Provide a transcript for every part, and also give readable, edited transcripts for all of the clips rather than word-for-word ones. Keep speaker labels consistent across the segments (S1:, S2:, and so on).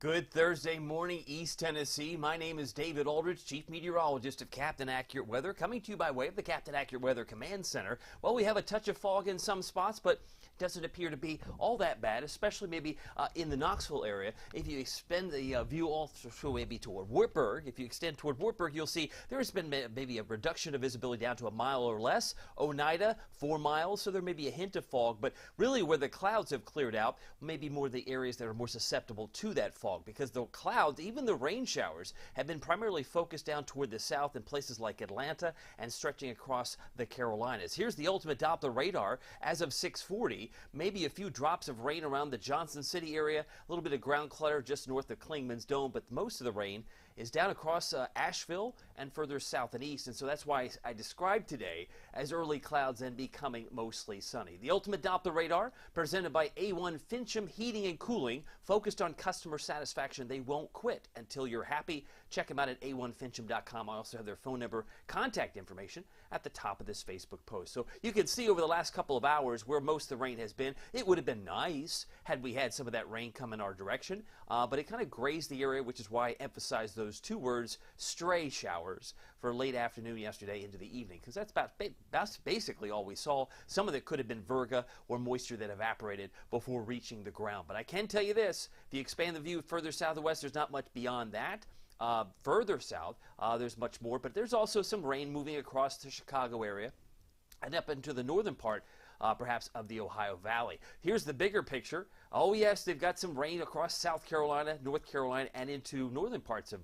S1: Good Thursday morning, East Tennessee. My name is David Aldridge, Chief Meteorologist of Captain Accurate Weather, coming to you by way of the Captain Accurate Weather Command Center. Well, we have a touch of fog in some spots, but doesn't appear to be all that bad, especially maybe in the Knoxville area. If you extend the view all through maybe toward Wartburg, if you extend toward Wartburg, you'll see there has been maybe a reduction of visibility down to a mile or less. Oneida, 4 miles, so there may be a hint of fog, but really where the clouds have cleared out, maybe more the areas that are more susceptible to that fog, because the clouds, even the rain showers, have been primarily focused down toward the south in places like Atlanta and stretching across the Carolinas. Here's the ultimate Doppler radar as of 6:40. Maybe a few drops of rain around the Johnson City area, a little bit of ground clutter just north of Clingman's Dome, but most of the rain is down across Asheville and further south and east, and so that's why I described today as early clouds and becoming mostly sunny. The ultimate Doppler radar presented by A1 Fincham Heating and Cooling, focused on customer satisfaction. They won't quit until you're happy. Check them out at a1fincham.com. I also have their phone number, contact information at the top of this Facebook post. So you can see over the last couple of hours where most of the rain has been. It would have been nice had we had some of that rain come in our direction, but it kind of grazed the area, which is why I emphasized those two words, stray showers, for late afternoon yesterday into the evening, because that's basically all we saw. Some of it could have been virga or moisture that evaporated before reaching the ground. But I can tell you this, if you expand the view further south and west, there's not much beyond that. Further south, there's much more, but there's also some rain moving across the Chicago area and up into the northern part perhaps of the Ohio Valley. Here's the bigger picture. Oh yes, they've got some rain across South Carolina, North Carolina, and into northern parts of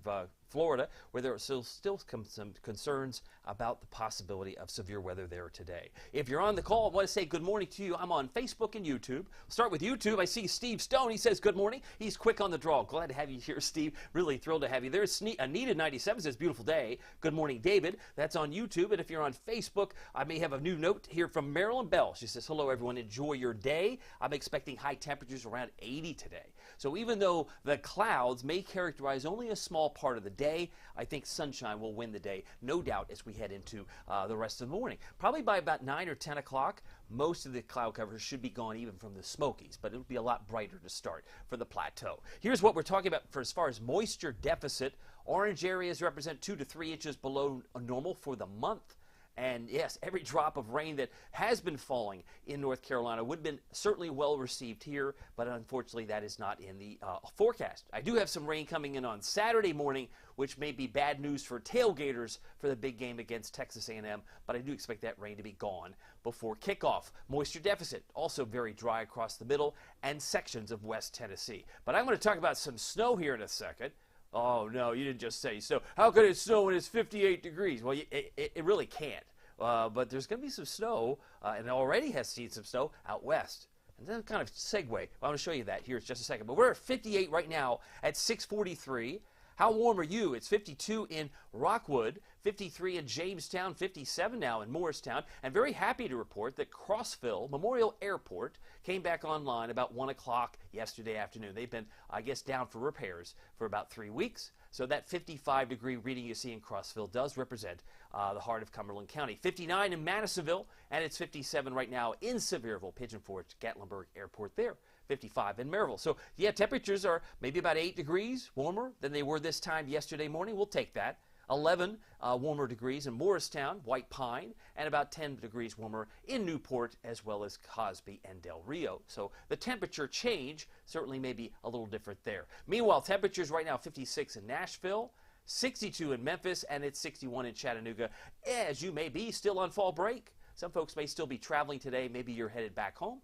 S1: Florida, where there are still some concerns about the possibility of severe weather there today. If you're on the call, I want to say good morning to you. I'm on Facebook and YouTube. Start with YouTube. I see Steve Stone. He says good morning. He's quick on the draw. Glad to have you here, Steve. Really thrilled to have you. There's Anita97 says beautiful day. Good morning, David. That's on YouTube. And if you're on Facebook, I may have a new note here from Marilyn Bell. She says, hello, everyone. Enjoy your day. I'm expecting high temperatures around 80 today. So even though the clouds may characterize only a small part of the day, I think sunshine will win the day, no doubt, as we head into the rest of the morning. Probably by about 9 or 10 o'clock, most of the cloud cover should be gone even from the Smokies, but it'll be a lot brighter to start for the plateau. Here's what we're talking about for as far as moisture deficit. Orange areas represent 2 to 3 inches below normal for the month. And yes, every drop of rain that has been falling in North Carolina would have been certainly well received here, but unfortunately that is not in the forecast. I do have some rain coming in on Saturday morning, which may be bad news for tailgaters for the big game against Texas A&M, but I do expect that rain to be gone before kickoff. Moisture deficit, also very dry across the middle and sections of West Tennessee. But I'm going to talk about some snow here in a second. Oh, no, you didn't just say snow. How could it snow when it's 58 degrees? Well, it really can't. But there's going to be some snow, and it already has seen some snow out west. And then kind of segue. I want to show you that here in just a second. But we're at 58 right now at 6:43. How warm are you? It's 52 in Rockwood, 53 in Jamestown, 57 now in Morristown. And very happy to report that Crossville Memorial Airport came back online about 1 o'clock yesterday afternoon. They've been, I guess, down for repairs for about 3 weeks. So that 55-degree reading you see in Crossville does represent the heart of Cumberland County. 59 in Madisonville, and it's 57 right now in Sevierville, Pigeon Forge, Gatlinburg Airport there. 55 in Maryville. So, yeah, temperatures are maybe about 8 degrees warmer than they were this time yesterday morning. We'll take that. 11 warmer degrees in Morristown, White Pine, and about 10 degrees warmer in Newport, as well as Cosby and Del Rio. So the temperature change certainly may be a little different there. Meanwhile, temperatures right now 56 in Nashville, 62 in Memphis, and it's 61 in Chattanooga, as you may be still on fall break. Some folks may still be traveling today. Maybe you're headed back home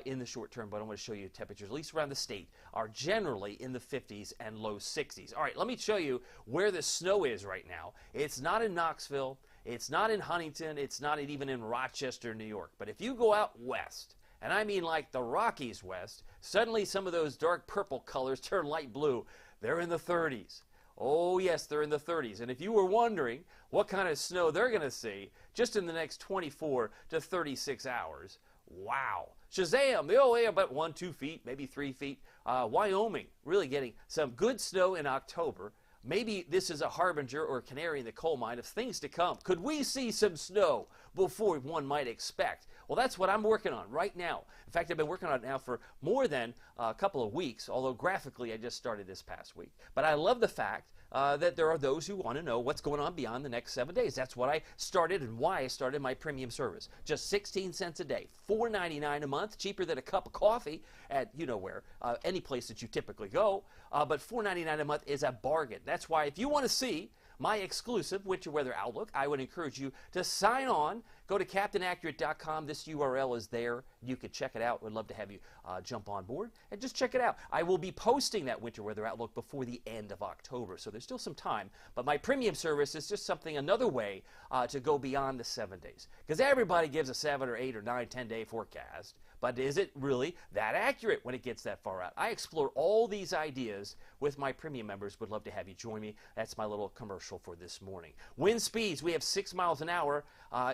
S1: in the short term, but I'm going to show you temperatures, at least around the state, are generally in the 50s and low 60s. All right, let me show you where the snow is right now. It's not in Knoxville. It's not in Huntington. It's not even in Rochester, New York. But if you go out west, and I mean like the Rockies west, suddenly some of those dark purple colors turn light blue. They're in the 30s. Oh, yes, they're in the 30s. And if you were wondering what kind of snow they're going to see just in the next 24 to 36 hours, wow. Shazam! They only about 1-2 feet, maybe 3 feet. Wyoming really getting some good snow in October. Maybe this is a harbinger or a canary in the coal mine of things to come. Could we see some snow before one might expect. Well, that's what I'm working on right now. In fact, I've been working on it now for more than a couple of weeks, although graphically I just started this past week. But I love the fact that there are those who want to know what's going on beyond the next 7 days. That's what I started and why I started my premium service. Just 16 cents a day, $4.99 a month, cheaper than a cup of coffee at you know where, any place that you typically go. But $4.99 a month is a bargain. That's why if you want to see my exclusive winter weather outlook, I would encourage you to sign on. Go to CaptainAccurate.com. This URL is there. You can check it out. We'd love to have you jump on board and just check it out. I will be posting that winter weather outlook before the end of October, so there's still some time. But my premium service is just another way to go beyond the 7 days. Because everybody gives a 7 or 8 or 9, 10-day forecast. But is it really that accurate when it gets that far out? I explore all these ideas with my premium members. Would love to have you join me. That's my little commercial for this morning. Wind speeds, we have 6 miles an hour.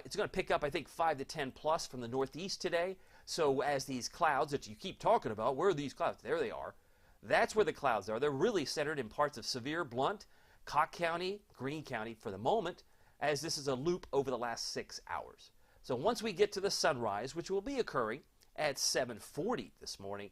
S1: It's going to pick up, I think, 5 to 10 plus from the northeast today. So as these clouds that you keep talking about, where are these clouds? There they are. That's where the clouds are. They're really centered in parts of Sevier, Blount, Cocke County, Greene County for the moment, as this is a loop over the last 6 hours. So once we get to the sunrise, which will be occurring at 7:40 this morning,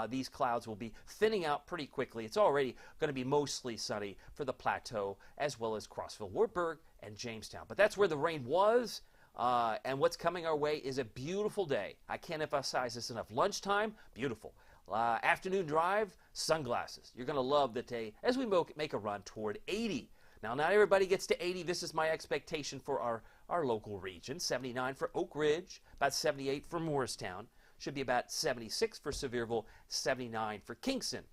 S1: these clouds will be thinning out pretty quickly. It's already going to be mostly sunny for the plateau as well as Crossville, Wartburg, and Jamestown. But that's where the rain was, and what's coming our way is a beautiful day. I can't emphasize this enough. Lunchtime, beautiful. Afternoon drive, sunglasses. You're going to love the day as we make a run toward 80. Now, not everybody gets to 80. This is my expectation for our local region. 79 for Oak Ridge, about 78 for Morristown. Should be about 76 for Sevierville, 79 for Kingston.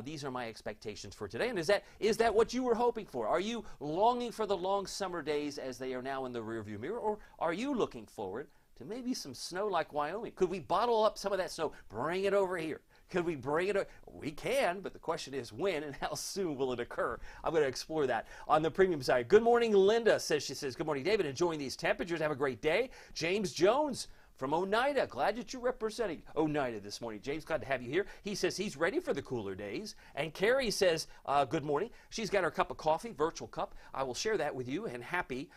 S1: These are my expectations for today. And is that what you were hoping for? Are you longing for the long summer days as they are now in the rearview mirror? Or are you looking forward to maybe some snow like Wyoming? Could we bottle up some of that snow, bring it over here? Could we bring it? We can, but the question is when and how soon will it occur? I'm going to explore that on the premium side. Good morning, Linda says, good morning, David. Enjoying these temperatures. Have a great day. James Jones from Oneida, glad that you're representing Oneida this morning. James, glad to have you here. He says he's ready for the cooler days. And Carrie says, good morning. She's got her cup of coffee, virtual cup. I will share that with you, and happy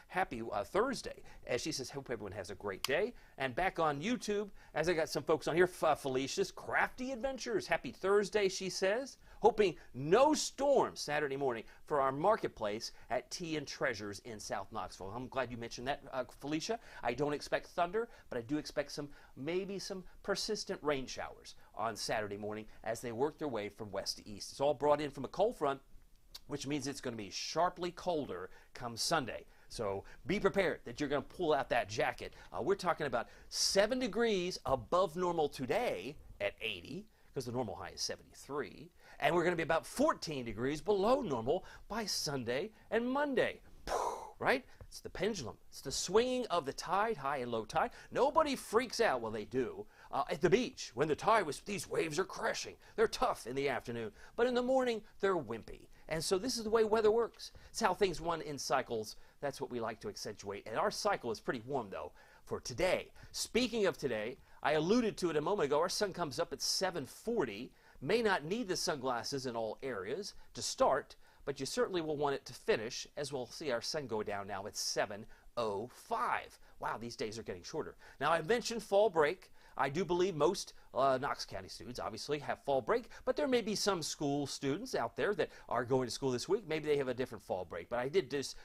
S1: Thursday. As she says, hope everyone has a great day. And back on YouTube, as I got some folks on here, Felicia's Crafty Adventures. Happy Thursday, she says. Hoping no storms Saturday morning for our marketplace at Tea and Treasures in South Knoxville. I'm glad you mentioned that, Felicia. I don't expect thunder, but I do expect maybe some persistent rain showers on Saturday morning as they work their way from west to east. It's all brought in from a cold front, which means it's going to be sharply colder come Sunday. So be prepared that you're going to pull out that jacket. We're talking about 7 degrees above normal today at 80, because the normal high is 73. And we're going to be about 14 degrees below normal by Sunday and Monday. Right? It's the pendulum. It's the swinging of the tide, high and low tide. Nobody freaks out, well, they do, at the beach when the tide these waves are crashing. They're tough in the afternoon, but in the morning, they're wimpy. And so this is the way weather works. It's how things run in cycles. That's what we like to accentuate. And our cycle is pretty warm, though, for today. Speaking of today, I alluded to it a moment ago. Our sun comes up at 7:40. May not need the sunglasses in all areas to start, but you certainly will want it to finish, as we'll see our sun go down now at 7:05. Wow, these days are getting shorter. Now, I mentioned fall break. I do believe most Knox County students obviously have fall break, but there may be some school students out there that are going to school this week. Maybe they have a different fall break, but I did just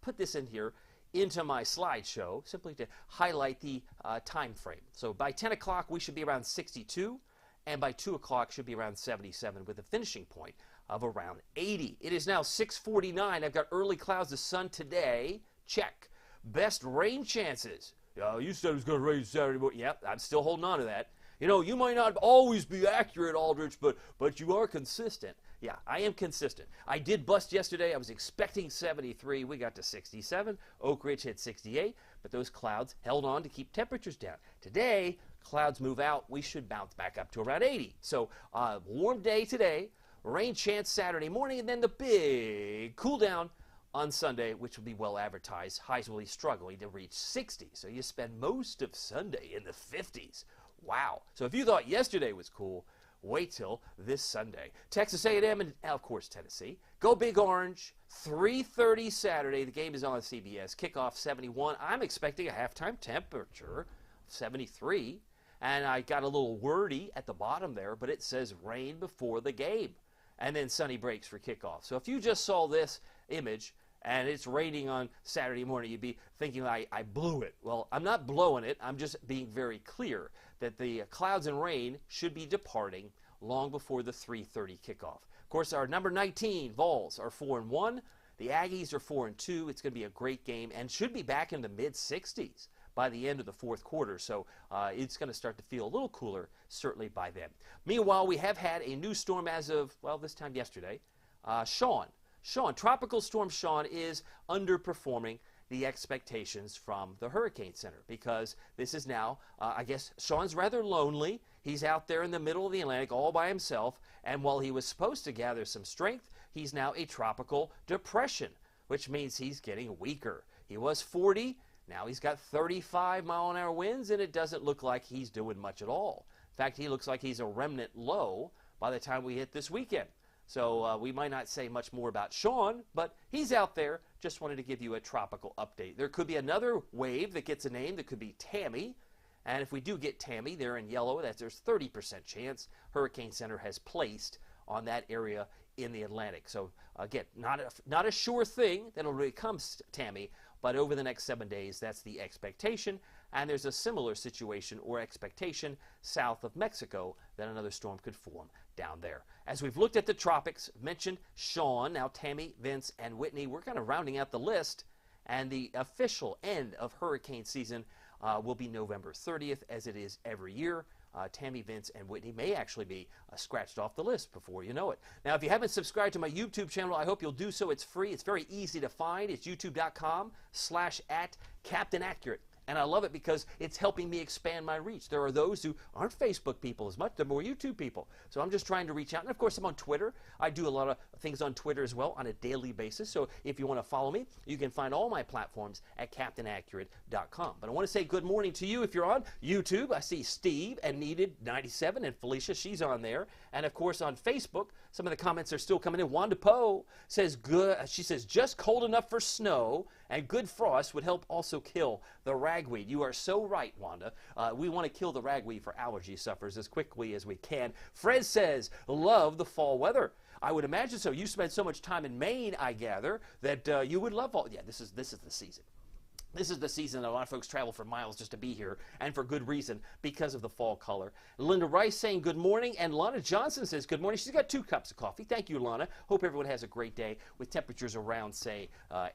S1: put this in here into my slideshow simply to highlight the time frame. So by 10 o'clock, we should be around 62. And by 2 o'clock should be around 77 with a finishing point of around 80. It is now 6:49. I've got early clouds of sun today. Check. Best rain chances. You said it was going to rain Saturday morning. Yep, I'm still holding on to that. You know, you might not always be accurate, Aldrich, but you are consistent. Yeah, I am consistent. I did bust yesterday. I was expecting 73. We got to 67. Oak Ridge hit 68, but those clouds held on to keep temperatures down. Today, clouds move out. We should bounce back up to around 80. So, warm day today, rain chance Saturday morning, and then the big cool down on Sunday, which will be well advertised. Highs will be struggling to reach 60. So you spend most of Sunday in the 50s. Wow. So if you thought yesterday was cool, wait till this Sunday. Texas A&M and, of course, Tennessee. Go Big Orange, 3:30 Saturday. The game is on CBS. Kickoff 71. I'm expecting a halftime temperature of 73. And I got a little wordy at the bottom there, but it says rain before the game. And then sunny breaks for kickoff. So if you just saw this image and it's raining on Saturday morning, you'd be thinking I blew it. Well, I'm not blowing it. I'm just being very clear that the clouds and rain should be departing long before the 3:30 kickoff. Of course, our number 19 Vols are 4-1. The Aggies are 4-2. It's going to be a great game and should be back in the mid-60s by the end of the fourth quarter. So it's going to start to feel a little cooler, certainly by then. Meanwhile, we have had a new storm as of, well, this time yesterday. Sean, Tropical Storm Sean is underperforming the expectations from the Hurricane Center because this is now, I guess, Sean's rather lonely. He's out there in the middle of the Atlantic all by himself, and while he was supposed to gather some strength, he's now a tropical depression, which means he's getting weaker. He was 40. Now he's got 35-mile-an-hour winds, and it doesn't look like he's doing much at all. In fact, he looks like he's a remnant low by the time we hit this weekend. So we might not say much more about Sean, but he's out there. Just wanted to give you a tropical update. There could be another wave that gets a name that could be Tammy. And if we do get Tammy, they're in yellow. There's 30% chance Hurricane Center has placed on that area in the Atlantic. So again, not a sure thing that it'll really become Tammy, but over the next 7 days, that's the expectation. And there's a similar situation or expectation south of Mexico that another storm could form down there. As we've looked at the tropics, mentioned Sean, now Tammy, Vince, and Whitney, we're kind of rounding out the list. And the official end of hurricane season will be November 30th, as it is every year. Tammy, Vince, and Whitney may actually be scratched off the list before you know it. Now, if you haven't subscribed to my YouTube channel, I hope you'll do so. It's free. It's very easy to find. It's youtube.com/@CaptainAccurate. And I love it because it's helping me expand my reach. There are those who aren't Facebook people as much. They're more YouTube people. So I'm just trying to reach out. And, of course, I'm on Twitter. I do a lot of things on Twitter as well on a daily basis. So if you want to follow me, you can find all my platforms at CaptainAccurate.com. But I want to say good morning to you if you're on YouTube. I see Steve and Needed97 and Felicia. She's on there. And, of course, on Facebook, some of the comments are still coming in. Wanda Poe says, good. She says, just cold enough for snow and good frost would help also kill the ragweed. You are so right, Wanda. We want to kill the ragweed for allergy sufferers as quickly as we can. Fred says, love the fall weather. I would imagine so. You spend so much time in Maine, I gather, that you would love fall. Yeah, this is the season. This is the season that a lot of folks travel for miles just to be here, and for good reason, because of the fall color. Linda Rice saying good morning, and Lana Johnson says good morning. She's got 2 cups of coffee. Thank you, Lana. Hope everyone has a great day with temperatures around, say,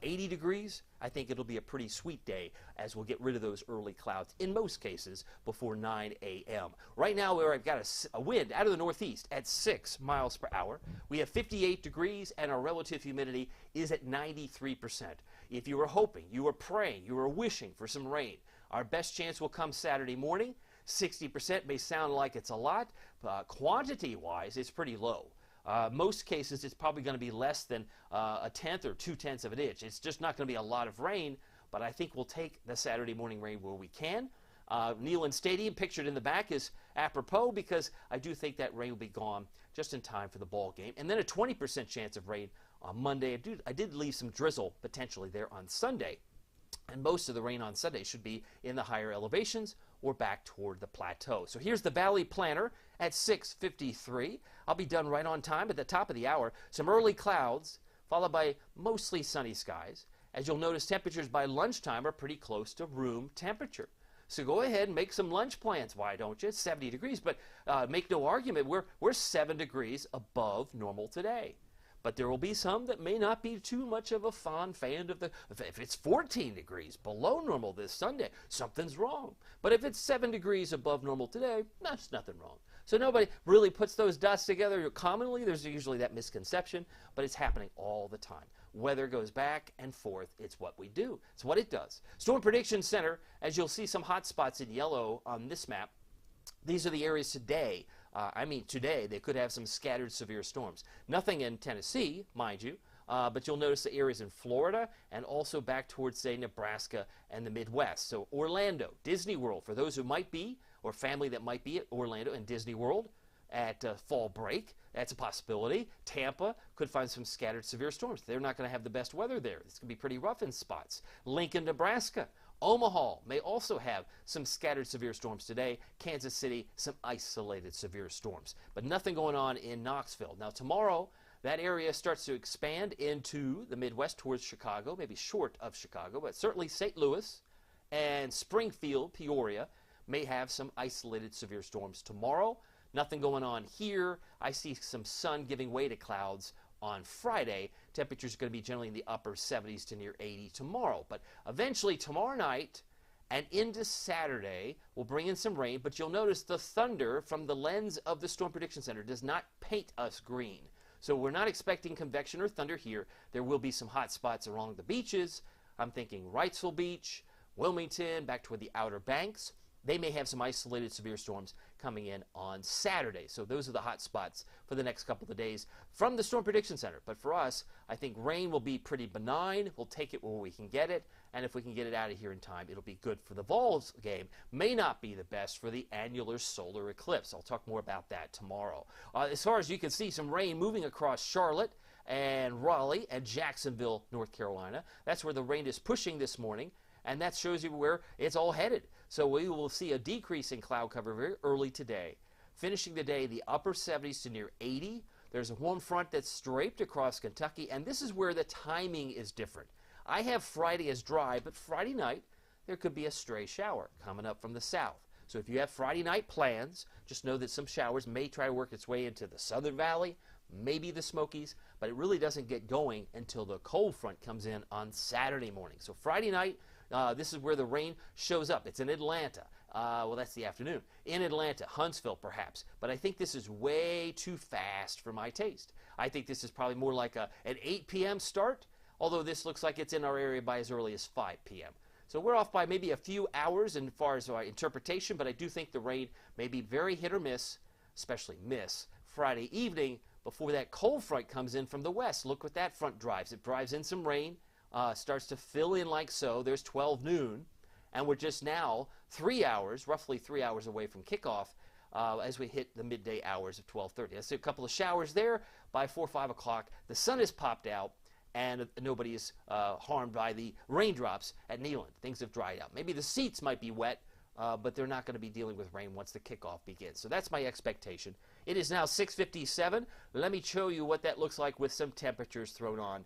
S1: 80 degrees. I think it'll be a pretty sweet day as we'll get rid of those early clouds, in most cases, before 9 a.m. Right now, where I've got a wind out of the northeast at 6 miles per hour. We have 58 degrees, and our relative humidity is at 93%. If you were hoping, you were praying, you were wishing for some rain, our best chance will come Saturday morning. 60% may sound like it's a lot. Quantity-wise, it's pretty low. Most cases, it's probably going to be less than a tenth or 2/10 of an inch. It's just not going to be a lot of rain, but I think we'll take the Saturday morning rain where we can. Neyland Stadium, pictured in the back, is apropos because I do think that rain will be gone just in time for the ball game. And then a 20% chance of rain on Monday. I did leave some drizzle potentially there on Sunday. And most of the rain on Sunday should be in the higher elevations or back toward the plateau. So here's the Valley Planner at 6:53. I'll be done right on time at the top of the hour. Some early clouds followed by mostly sunny skies. As you'll notice, temperatures by lunchtime are pretty close to room temperature. So go ahead and make some lunch plans. Why don't you? It's 70 degrees, but make no argument. We're 7 degrees above normal today. But there will be some that may not be too much of a fond fan of if it's 14 degrees below normal this Sunday, something's wrong. But if it's 7 degrees above normal today, that's nothing wrong. So nobody really puts those dots together. Commonly, there's usually that misconception, but it's happening all the time. Weather goes back and forth. It's what we do. It's what it does. Storm Prediction Center, as you'll see some hot spots in yellow on this map, these are the areas today. Today they could have some scattered severe storms. Nothing in Tennessee, mind you, but you'll notice the areas in Florida and also back towards, say, Nebraska and the Midwest. So Orlando, Disney World, for those who might be, or family that might be at Orlando and Disney World, at fall break. That's a possibility. Tampa could find some scattered severe storms. They're not going to have the best weather there. It's going to be pretty rough in spots. Lincoln, Nebraska. Omaha may also have some scattered severe storms today. Kansas City, some isolated severe storms. But nothing going on in Knoxville. Now tomorrow, that area starts to expand into the Midwest towards Chicago, maybe short of Chicago, but certainly St. Louis and Springfield, Peoria, may have some isolated severe storms tomorrow. Nothing going on here. I see some sun giving way to clouds on Friday. Temperatures are going to be generally in the upper 70s to near 80 tomorrow. But eventually tomorrow night and into Saturday will bring in some rain. But you'll notice the thunder from the lens of the Storm Prediction Center does not paint us green. So we're not expecting convection or thunder here. There will be some hot spots along the beaches. I'm thinking Wrightsville Beach, Wilmington, back toward the Outer Banks. They may have some isolated severe storms coming in on Saturday. So those are the hot spots for the next couple of days from the Storm Prediction Center. But for us, I think rain will be pretty benign. We'll take it where we can get it. And if we can get it out of here in time, it'll be good for the Vols game. May not be the best for the annular solar eclipse. I'll talk more about that tomorrow. As far as you can see, some rain moving across Charlotte and Raleigh and Jacksonville, North Carolina. That's where the rain is pushing this morning. And that shows you where it's all headed. So we will see a decrease in cloud cover very early today. Finishing the day, the upper 70s to near 80. There's a warm front that's draped across Kentucky, and this is where the timing is different. I have Friday as dry, but Friday night, there could be a stray shower coming up from the south. So if you have Friday night plans, just know that some showers may try to work its way into the Southern Valley, maybe the Smokies, but it really doesn't get going until the cold front comes in on Saturday morning. So Friday night, this is where the rain shows up. It's in Atlanta. Well, that's the afternoon. In Atlanta, Huntsville perhaps. But I think this is way too fast for my taste. I think this is probably more like an 8 p.m. start, although this looks like it's in our area by as early as 5 p.m. So we're off by maybe a few hours as far as our interpretation, but I do think the rain may be very hit or miss, especially miss, Friday evening before that cold front comes in from the west. Look what that front drives. It drives in some rain. Starts to fill in like so. There's 12 noon, and we're just now 3 hours, roughly 3 hours away from kickoff as we hit the midday hours of 12:30. I see a couple of showers there. By 4 or 5 o'clock, the sun has popped out, and nobody is harmed by the raindrops at Neyland. Things have dried out. Maybe the seats might be wet, but they're not going to be dealing with rain once the kickoff begins. So that's my expectation. It is now 6:57. Let me show you what that looks like with some temperatures thrown on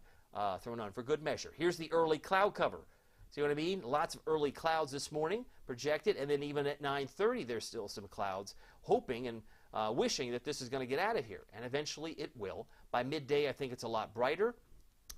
S1: for good measure. Here's the early cloud cover. See what I mean? Lots of early clouds this morning projected, and then even at 9:30 there's still some clouds, hoping and wishing that this is going to get out of here, and eventually it will. By midday I think it's a lot brighter.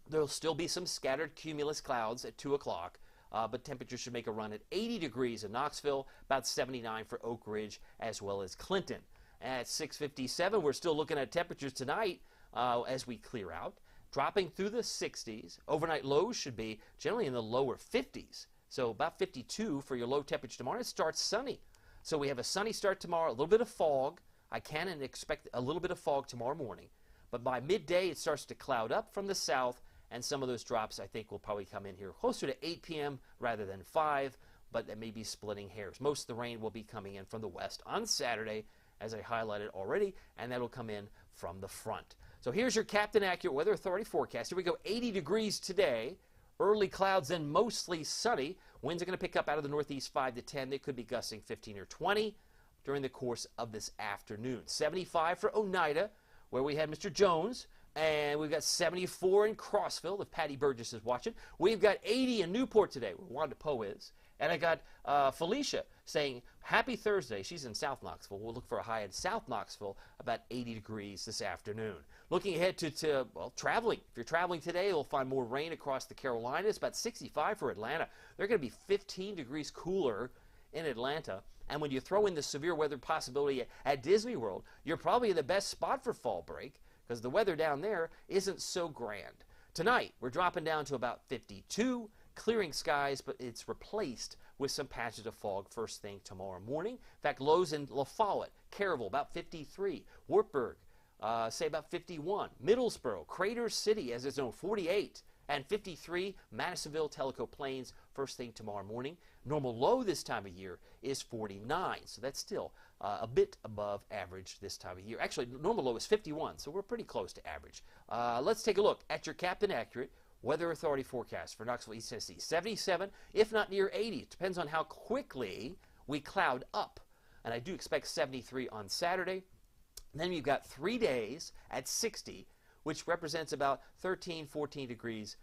S1: There'll still be some scattered cumulus clouds at 2 o'clock, but temperatures should make a run at 80 degrees in Knoxville, about 79 for Oak Ridge as well as Clinton. At 6:57 we're still looking at temperatures tonight as we clear out. Dropping through the 60s. Overnight lows should be generally in the lower 50s. So about 52 for your low temperature tomorrow. It starts sunny. So we have a sunny start tomorrow, a little bit of fog. I can and expect a little bit of fog tomorrow morning. But by midday, it starts to cloud up from the south, and some of those drops I think will probably come in here closer to 8 p.m. rather than 5, but that may be splitting hairs. Most of the rain will be coming in from the west on Saturday, as I highlighted already, and that'll come in from the front. So here's your Captain Accurate Weather Authority forecast. Here we go, 80 degrees today. Early clouds and mostly sunny. Winds are going to pick up out of the northeast 5 to 10. They could be gusting 15 or 20 during the course of this afternoon. 75 for Oneida, where we had Mr. Jones. And we've got 74 in Crossville, if Patty Burgess is watching. We've got 80 in Newport today, where Wanda Poe is. And I got Felicia saying, happy Thursday. She's in South Knoxville. We'll look for a high in South Knoxville, about 80 degrees this afternoon. Looking ahead to traveling. If you're traveling today, you'll find more rain across the Carolinas, about 65 for Atlanta. They're going to be 15 degrees cooler in Atlanta. And when you throw in the severe weather possibility at Disney World, you're probably in the best spot for fall break, because the weather down there isn't so grand. Tonight, we're dropping down to about 52, clearing skies, but it's replaced with some patches of fog first thing tomorrow morning. In fact, lows in La Follette, Caryville, about 53. Wartburg, say about 51. Middlesboro, Crater City, as its own, 48. And 53, Madisonville, Tellico Plains, first thing tomorrow morning. Normal low this time of year is 49, so that's still a bit above average this time of year. Actually, normal low is 51, so we're pretty close to average. Let's take a look at your Captain Accurate Weather Authority forecast for Knoxville, East Tennessee. 77, if not near 80. It depends on how quickly we cloud up. And I do expect 73 on Saturday. Then you've got 3 days at 60, which represents about 13, 14 degrees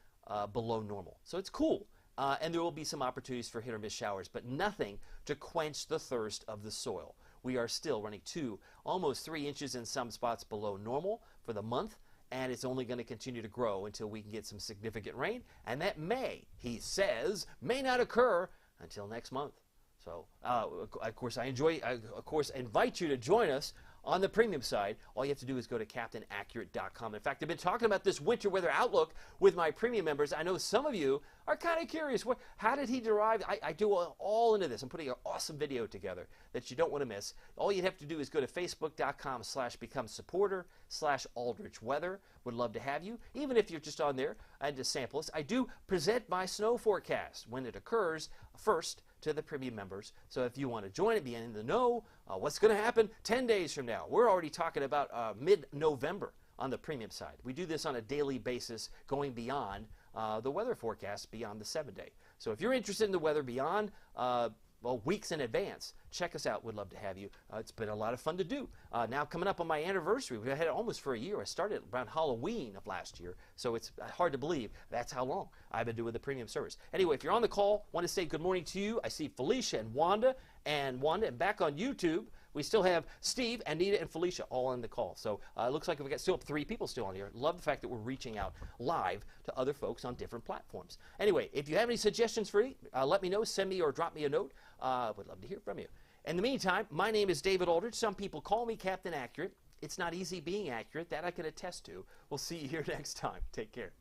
S1: below normal. So it's cool. And there will be some opportunities for hit or miss showers, but nothing to quench the thirst of the soil. We are still running 2, almost 3 inches in some spots below normal for the month, and it's only going to continue to grow until we can get some significant rain, and that may, he says, may not occur until next month. So, of course, I invite you to join us on the premium side. All you have to do is go to CaptainAccurate.com. In fact, I've been talking about this winter weather outlook with my premium members. I know some of you are kind of curious. How did he derive? I do all into this. I'm putting an awesome video together that you don't want to miss. All you have to do is go to Facebook.com/become-supporter/Aldrich Weather. Would love to have you. Even if you're just on there and just sample us. I do present my snow forecast when it occurs first to the premium members. So if you want to join it, be in the know, what's going to happen 10 days from now. We're already talking about mid-November on the premium side. We do this on a daily basis, going beyond the weather forecast beyond the 7-day. So if you're interested in the weather beyond weeks in advance, check us out. Would love to have you. It's been a lot of fun to do. Now coming up on my anniversary, we've had it almost for a year. I started around Halloween of last year, so it's hard to believe that's how long I've been doing the premium service. Anyway, if you're on the call, want to say good morning to you. I see Felicia and Wanda, and back on YouTube, we still have Steve, Anita, and Felicia all on the call. So it looks like we've got still 3 people still on here. Love the fact that we're reaching out live to other folks on different platforms. Anyway, if you have any suggestions for me, let me know. Send me or drop me a note. Would love to hear from you. In the meantime, my name is David Aldrich. Some people call me Captain Accurate. It's not easy being accurate. That I can attest to. We'll see you here next time. Take care.